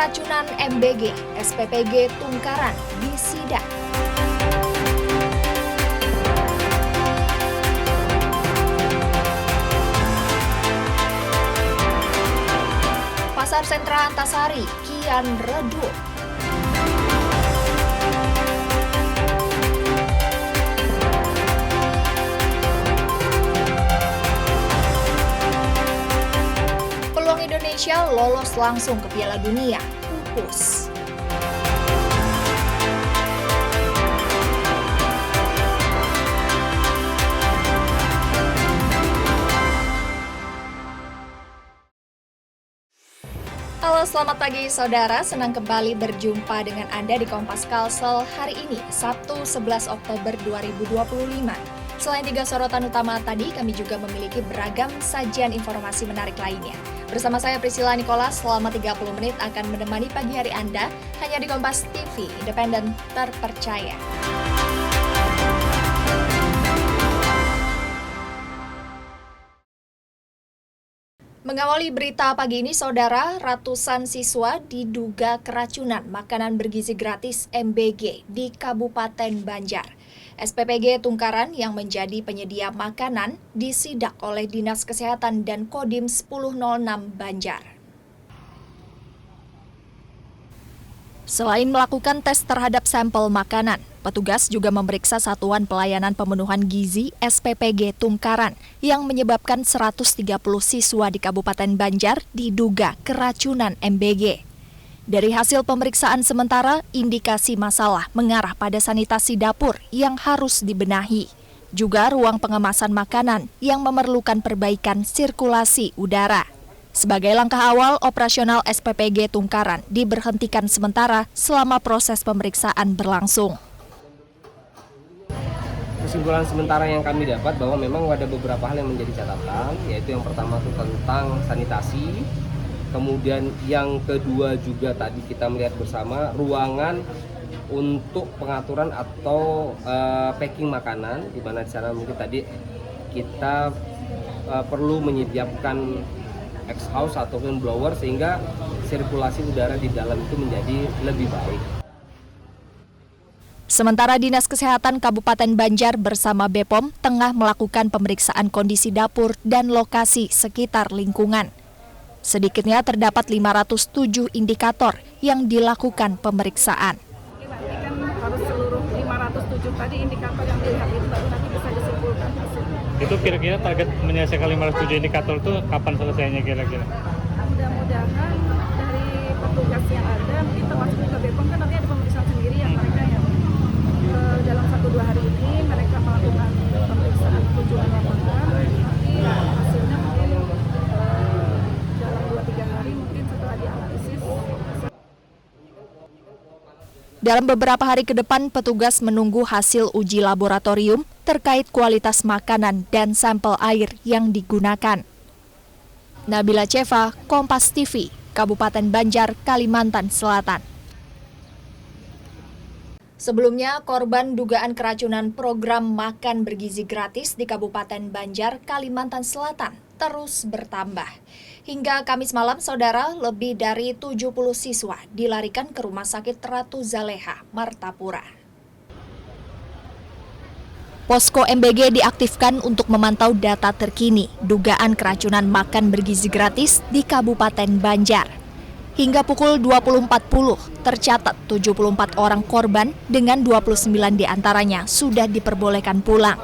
Keracunan MBG, SPPG Tungkaran disidak. Pasar Sentra Antasari kian redup. Peluang Indonesia lolos langsung ke Piala Dunia pupus. Halo, selamat pagi saudara. Senang kembali berjumpa dengan Anda di Kompas Kalsel hari ini, Sabtu 11 Oktober 2025. Selain 3 sorotan utama tadi, kami juga memiliki beragam sajian informasi menarik lainnya. Bersama saya Priscilla Nicholas, selama 30 menit akan menemani pagi hari Anda hanya di Kompas TV, independen terpercaya. Mengawali berita pagi ini, saudara, ratusan siswa diduga keracunan makanan bergizi gratis MBG di Kabupaten Banjar. SPPG Tungkaran yang menjadi penyedia makanan disidak oleh Dinas Kesehatan dan Kodim 1006 Banjar. Selain melakukan tes terhadap sampel makanan, petugas juga memeriksa Satuan Pelayanan Pemenuhan Gizi SPPG Tungkaran yang menyebabkan 130 siswa di Kabupaten Banjar diduga keracunan MBG. Dari hasil pemeriksaan sementara, indikasi masalah mengarah pada sanitasi dapur yang harus dibenahi, juga ruang pengemasan makanan yang memerlukan perbaikan sirkulasi udara. Sebagai langkah awal, operasional SPPG Tungkaran diberhentikan sementara selama proses pemeriksaan berlangsung. Kesimpulan sementara yang kami dapat bahwa memang ada beberapa hal yang menjadi catatan, yaitu yang pertama itu tentang sanitasi. Kemudian yang kedua juga tadi kita melihat bersama ruangan untuk pengaturan atau packing makanan, di mana di sana mungkin tadi kita perlu menyediakan exhaust ataupun blower sehingga sirkulasi udara di dalam itu menjadi lebih baik. Sementara Dinas Kesehatan Kabupaten Banjar bersama BPOM tengah melakukan pemeriksaan kondisi dapur dan lokasi sekitar lingkungan. Sedikitnya terdapat 507 indikator yang dilakukan pemeriksaan. Nanti kan harus seluruh 507 tadi indikator yang dilihat itu baru nanti bisa disimpulkan hasilnya. Itu kira-kira target menyelesaikan 507 indikator itu kapan selesainya kira-kira? Mudah-mudahan dari petugas yang ada, mungkin termasuk juga BPOM kan nanti ada pemeriksaan sendiri ya mereka yang dalam 1-2 hari ini mereka melakukan pemeriksaan kunjungan lapangan. Nanti hasilnya mungkin dalam 2-3 hari mungkin setelah dianalisis. Dalam beberapa hari ke depan, petugas menunggu hasil uji laboratorium terkait kualitas makanan dan sampel air yang digunakan. Nabila Ceva, Kompas TV, Kabupaten Banjar, Kalimantan Selatan. Sebelumnya, korban dugaan keracunan program makan bergizi gratis di Kabupaten Banjar, Kalimantan Selatan terus bertambah. Hingga Kamis malam, saudara, lebih dari 70 siswa dilarikan ke Rumah Sakit Ratu Zaleha, Martapura. Posko MBG diaktifkan untuk memantau data terkini dugaan keracunan makan bergizi gratis di Kabupaten Banjar. Hingga pukul 20.40, tercatat 74 orang korban dengan 29 diantaranya sudah diperbolehkan pulang.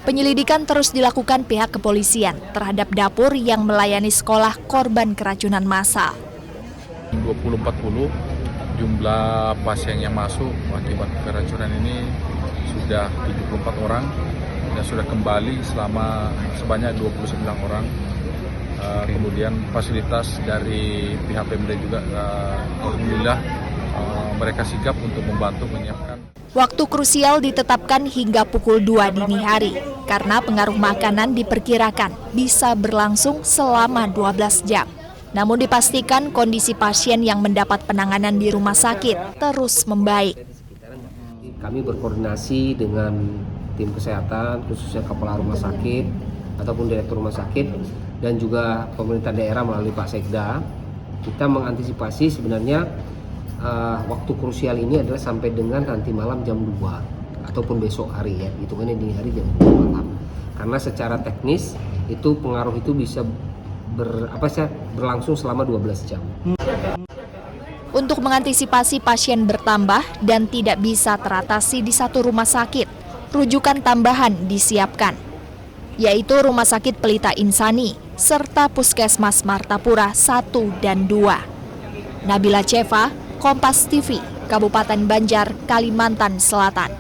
Penyelidikan terus dilakukan pihak kepolisian terhadap dapur yang melayani sekolah korban keracunan massal. 20.40 jumlah pasien yang masuk akibat keracunan ini sudah 74 orang dan sudah kembali selama sebanyak 29 orang. Kemudian fasilitas dari pihak Pemda juga alhamdulillah mereka sigap untuk membantu menyiapkan. Waktu krusial ditetapkan hingga pukul 2 dini hari karena pengaruh makanan diperkirakan bisa berlangsung selama 12 jam. Namun dipastikan kondisi pasien yang mendapat penanganan di rumah sakit terus membaik. Kami berkoordinasi dengan tim kesehatan, khususnya kepala rumah sakit ataupun direktur rumah sakit dan juga pemerintah daerah melalui Pak Sekda Kita mengantisipasi sebenarnya waktu krusial ini adalah sampai dengan nanti malam jam 2 ataupun besok hari ya, hitungannya dini hari jam 2 malam. Karena secara teknis itu pengaruh itu bisa berlangsung selama 12 jam. Untuk mengantisipasi pasien bertambah dan tidak bisa teratasi di satu rumah sakit, rujukan tambahan disiapkan, yaitu Rumah Sakit Pelita Insani serta Puskesmas Martapura 1 dan 2. Nabila Ceva, Kompas TV, Kabupaten Banjar, Kalimantan Selatan.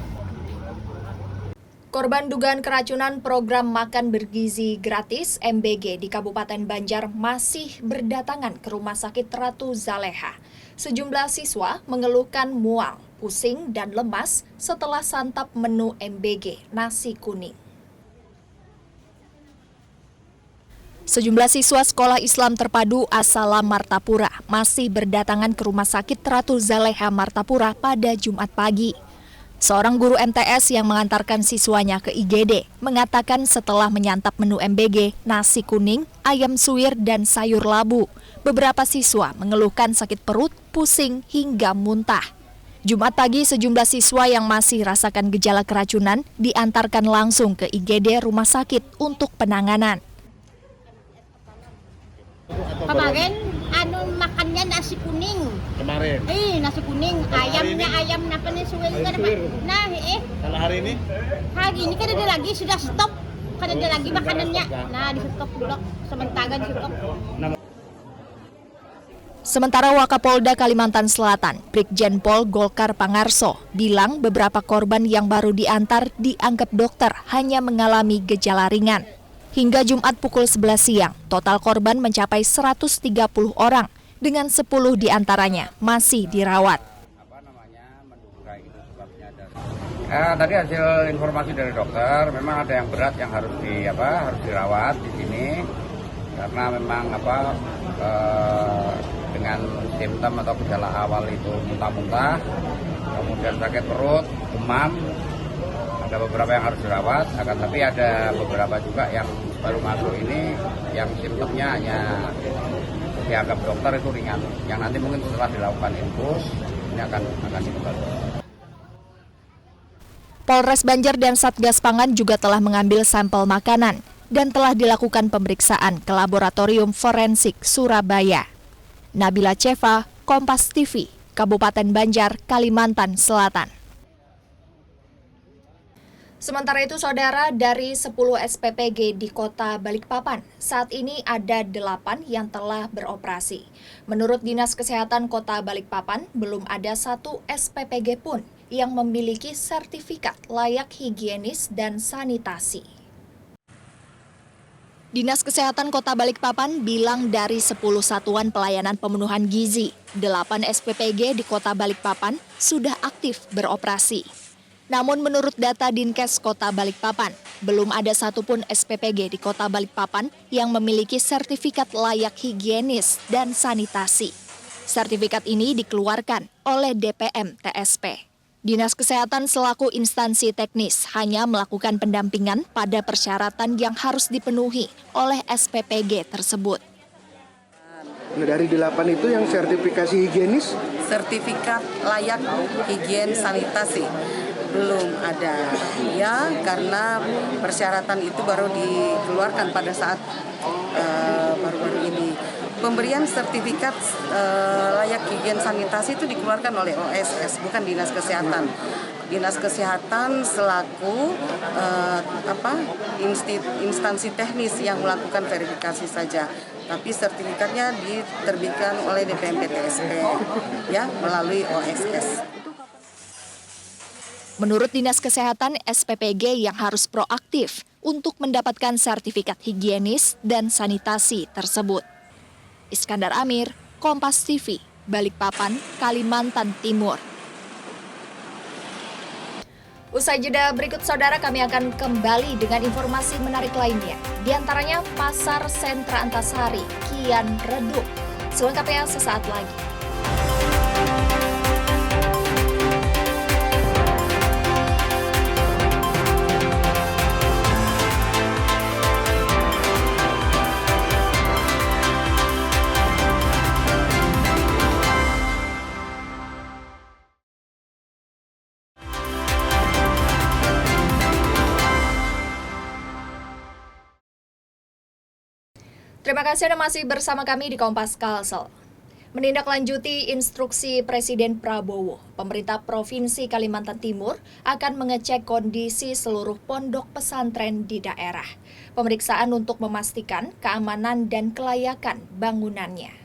Korban dugaan keracunan program makan bergizi gratis MBG di Kabupaten Banjar masih berdatangan ke Rumah Sakit Ratu Zaleha. Sejumlah siswa mengeluhkan mual, pusing, dan lemas setelah santap menu MBG nasi kuning. Sejumlah siswa Sekolah Islam Terpadu As-Salam Martapura masih berdatangan ke Rumah Sakit Ratu Zaleha Martapura pada Jumat pagi. Seorang guru MTS yang mengantarkan siswanya ke IGD mengatakan setelah menyantap menu MBG, nasi kuning, ayam suwir, dan sayur labu, beberapa siswa mengeluhkan sakit perut, pusing, hingga muntah. Jumat pagi, sejumlah siswa yang masih rasakan gejala keracunan diantarkan langsung ke IGD rumah sakit untuk penanganan. Kemarin makannya nasi kuning. Kemarin? Nasi kuning, ayamnya ayam apa nih suwir. Nah, Kalau hari ini? Hari ini kan ada lagi, sudah stop. Kan ada lagi makanannya. Nah, di stop dulu. Sementara di stop. Sementara Wakapolda Kalimantan Selatan, Brigjen Pol Golkar Pangarso, bilang beberapa korban yang baru diantar dianggap dokter hanya mengalami gejala ringan. Hingga Jumat pukul 11 siang, total korban mencapai 130 orang, dengan 10 diantaranya masih dirawat. Tadi hasil informasi dari dokter, memang ada yang berat yang harus dirawat di sini karena memang dengan simptom atau gejala awal itu muntah-muntah, kemudian sakit perut, demam. Ada beberapa yang harus dirawat, akan tapi ada beberapa juga yang baru masuk ini yang simptomnya hanya dianggap dokter itu ringan. Yang nanti mungkin setelah dilakukan infus ini akan dikembali. Polres Banjar dan Satgas Pangan juga telah mengambil sampel makanan dan telah dilakukan pemeriksaan ke Laboratorium Forensik Surabaya. Nabila Ceva, Kompas TV, Kabupaten Banjar, Kalimantan Selatan. Sementara itu, saudara, dari 10 SPPG di Kota Balikpapan, saat ini ada 8 yang telah beroperasi. Menurut Dinas Kesehatan Kota Balikpapan, belum ada 1 SPPG pun yang memiliki sertifikat layak higienis dan sanitasi. Dinas Kesehatan Kota Balikpapan bilang dari 10 satuan pelayanan pemenuhan gizi, 8 SPPG di Kota Balikpapan sudah aktif beroperasi. Namun menurut data Dinkes Kota Balikpapan, belum ada satupun SPPG di Kota Balikpapan yang memiliki sertifikat layak higienis dan sanitasi. Sertifikat ini dikeluarkan oleh DPM TSP. Dinas Kesehatan selaku instansi teknis hanya melakukan pendampingan pada persyaratan yang harus dipenuhi oleh SPPG tersebut. Nah, dari 8 itu yang sertifikasi higienis? Sertifikat layak higien sanitasi belum ada, ya, karena persyaratan itu baru dikeluarkan pada saat baru-baru ini. Pemberian sertifikat layak higien sanitasi itu dikeluarkan oleh OSS, bukan Dinas Kesehatan. Dinas Kesehatan selaku instansi teknis yang melakukan verifikasi saja. Tapi sertifikatnya diterbitkan oleh DPM TSP, ya, melalui OSS. Menurut Dinas Kesehatan, SPPG yang harus proaktif untuk mendapatkan sertifikat higienis dan sanitasi tersebut. Iskandar Amir, Kompas TV, Balikpapan, Kalimantan Timur. Usai jeda berikut, saudara, kami akan kembali dengan informasi menarik lainnya. Di antaranya, Pasar Sentra Antasari kian redup. Selengkapnya sesaat lagi. Terima kasih Anda masih bersama kami di Kompas Kalsel. Menindaklanjuti instruksi Presiden Prabowo, pemerintah Provinsi Kalimantan Timur akan mengecek kondisi seluruh pondok pesantren di daerah. Pemeriksaan untuk memastikan keamanan dan kelayakan bangunannya.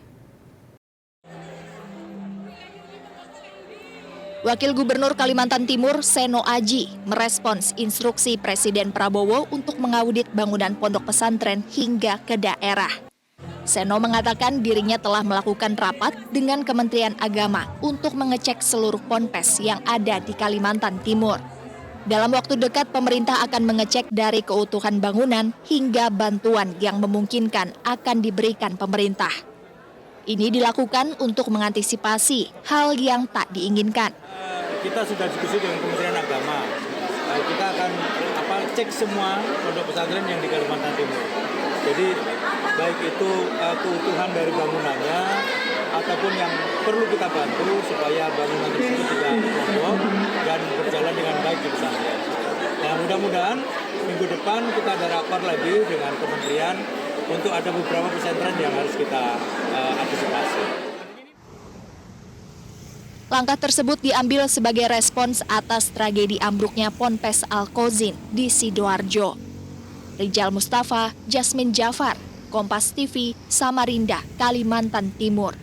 Wakil Gubernur Kalimantan Timur, Seno Aji, merespons instruksi Presiden Prabowo untuk mengaudit bangunan pondok pesantren hingga ke daerah. Seno mengatakan dirinya telah melakukan rapat dengan Kementerian Agama untuk mengecek seluruh ponpes yang ada di Kalimantan Timur. Dalam waktu dekat, pemerintah akan mengecek dari keutuhan bangunan hingga bantuan yang memungkinkan akan diberikan pemerintah. Ini dilakukan untuk mengantisipasi hal yang tak diinginkan. Kita sudah diskusi dengan Kementerian Agama. Kita akan cek semua pondok pesantren yang di Kalimantan Timur. Jadi baik itu keutuhan dari bangunannya ataupun yang perlu kita bantu supaya bangunan tersebut tidak roboh dan berjalan dengan baik di pesantren. Nah, mudah-mudahan minggu depan kita ada rapat lagi dengan kementerian untuk ada beberapa pesantren yang harus kita antisipasi. Langkah tersebut diambil sebagai respons atas tragedi ambruknya Ponpes Al-Kozin di Sidoarjo. Rijal Mustafa, Jasmine Jafar, Kompas TV, Samarinda, Kalimantan Timur.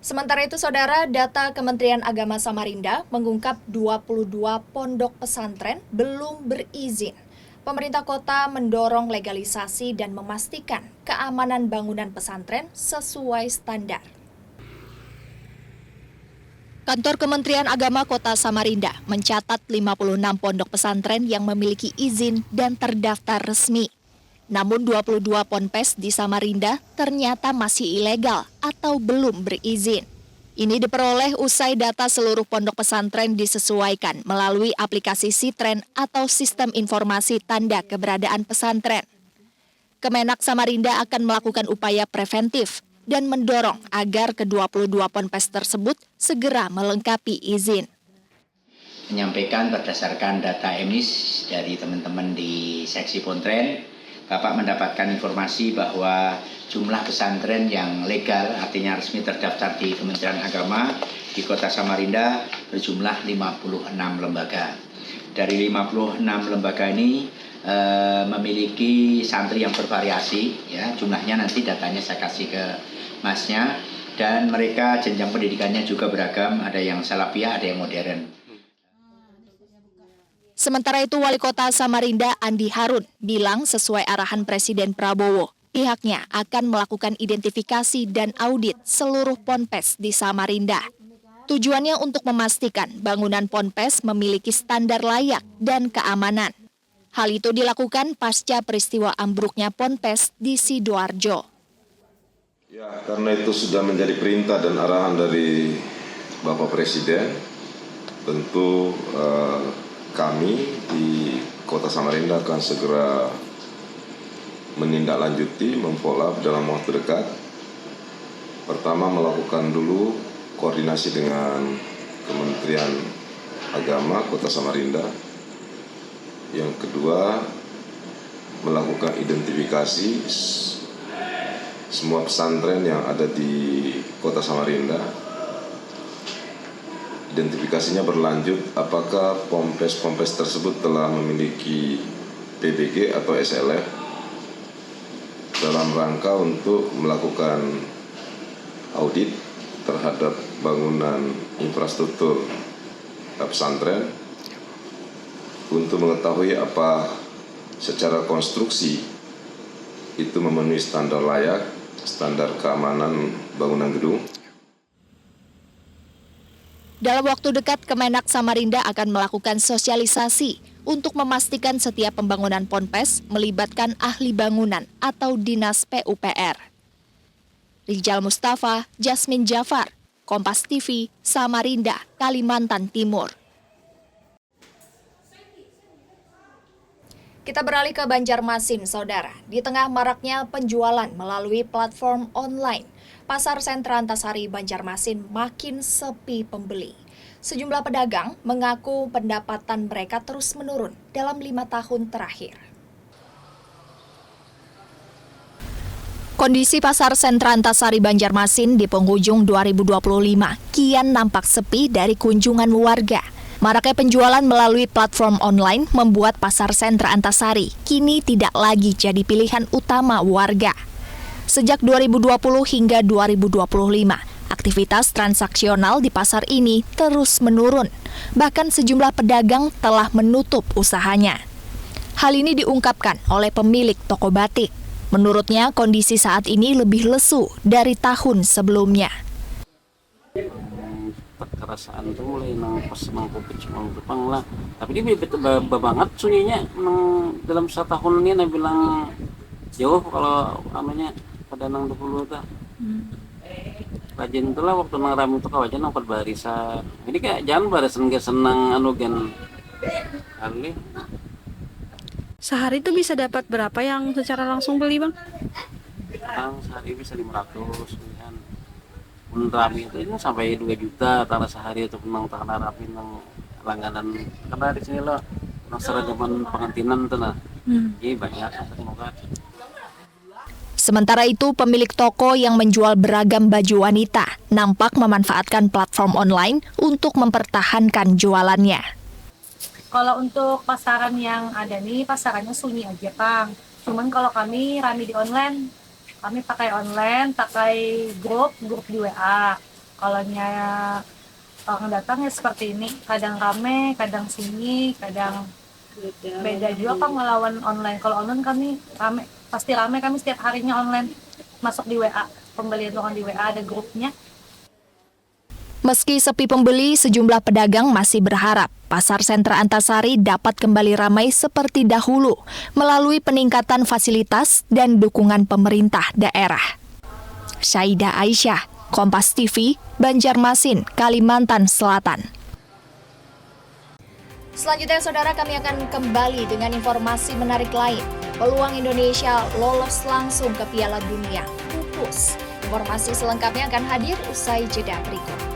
Sementara itu, Saudara, data Kementerian Agama Samarinda mengungkap 22 pondok pesantren belum berizin. Pemerintah kota mendorong legalisasi dan memastikan keamanan bangunan pesantren sesuai standar. Kantor Kementerian Agama Kota Samarinda mencatat 56 pondok pesantren yang memiliki izin dan terdaftar resmi. Namun 22 ponpes di Samarinda ternyata masih ilegal atau belum berizin. Ini diperoleh usai data seluruh pondok pesantren disesuaikan melalui aplikasi Sitren atau Sistem Informasi Tanda Keberadaan Pesantren. Kemenak Samarinda akan melakukan upaya preventif dan mendorong agar ke-22 ponpes tersebut segera melengkapi izin. Menyampaikan berdasarkan data emis dari teman-teman di seksi Pontren, Bapak mendapatkan informasi bahwa jumlah pesantren yang legal, artinya resmi terdaftar di Kementerian Agama di Kota Samarinda berjumlah 56 lembaga. Dari 56 lembaga ini memiliki santri yang bervariasi, ya, jumlahnya nanti datanya saya kasih ke Masnya, dan mereka jenjang pendidikannya juga beragam, ada yang salafiyah, ada yang modern. Sementara itu, Wali Kota Samarinda Andi Harun bilang sesuai arahan Presiden Prabowo, pihaknya akan melakukan identifikasi dan audit seluruh ponpes di Samarinda. Tujuannya untuk memastikan bangunan ponpes memiliki standar layak dan keamanan. Hal itu dilakukan pasca peristiwa ambruknya ponpes di Sidoarjo. Ya, karena itu sudah menjadi perintah dan arahan dari Bapak Presiden, tentu kami di Kota Samarinda akan segera menindaklanjuti, memfollow up dalam waktu dekat. Pertama, melakukan dulu koordinasi dengan Kementerian Agama Kota Samarinda. Yang kedua, melakukan identifikasi semua pesantren yang ada di Kota Samarinda. Identifikasinya berlanjut apakah ponpes tersebut telah memiliki PBG atau SLF dalam rangka untuk melakukan audit terhadap bangunan infrastruktur pesantren untuk mengetahui apa secara konstruksi itu memenuhi standar layak, standar keamanan bangunan gedung. Dalam waktu dekat, Kemenak Samarinda akan melakukan sosialisasi untuk memastikan setiap pembangunan ponpes melibatkan ahli bangunan atau dinas PUPR. Rijal Mustafa, Jasmine Jafar, Kompas TV, Samarinda, Kalimantan Timur. Kita beralih ke Banjarmasin, Saudara. Di tengah maraknya penjualan melalui platform online, Pasar Sentra Antasari Banjarmasin makin sepi pembeli. Sejumlah pedagang mengaku pendapatan mereka terus menurun dalam 5 tahun terakhir. Kondisi Pasar Sentra Antasari Banjarmasin di penghujung 2025 kian nampak sepi dari kunjungan warga. Maraknya penjualan melalui platform online membuat Pasar Sentra Antasari kini tidak lagi jadi pilihan utama warga. Sejak 2020 hingga 2025, aktivitas transaksional di pasar ini terus menurun. Bahkan sejumlah pedagang telah menutup usahanya. Hal ini diungkapkan oleh pemilik toko batik. Menurutnya, kondisi saat ini lebih lesu dari tahun sebelumnya. Perasaan tuh mulai pas covid Jepang lah. Tapi dia banget sunyinya dalam 1 tahun ini nah bilang jauh kalau namanya pada nang dulu tuh. Rajin tuh lah waktu nang rame tuh kawajan nang barisan. Ini kayak jangan barisan gak senang anu gen kali. Sehari itu bisa dapat berapa yang secara langsung beli, Bang? Sehari bisa 500 kan. Pun rame itu sampai 2 juta tanah sehari itu menang tanah rapi nang langganan. Karena di sini loh nang seragaman pengantinan tuh nah. Jadi banyak semoga. Sementara itu, pemilik toko yang menjual beragam baju wanita nampak memanfaatkan platform online untuk mempertahankan jualannya. Kalau untuk pasaran yang ada nih, pasarannya sunyi aja, Kang. Cuman kalau kami rame di online, kami pakai grup di WA. Kalau orang datang ya seperti ini, kadang rame, kadang sunyi, kadang beda juga Kang melawan online. Kalau online kami rame, pasti rame, kami setiap harinya online masuk di WA. Pembelian orang di WA ada grupnya. Meski sepi pembeli, sejumlah pedagang masih berharap Pasar Sentra Antasari dapat kembali ramai seperti dahulu melalui peningkatan fasilitas dan dukungan pemerintah daerah. Syaidah Aisyah, Kompas TV, Banjarmasin, Kalimantan Selatan. Selanjutnya, saudara, kami akan kembali dengan informasi menarik lain. Peluang Indonesia lolos langsung ke Piala Dunia pupus. Informasi selengkapnya akan hadir usai jeda berikut.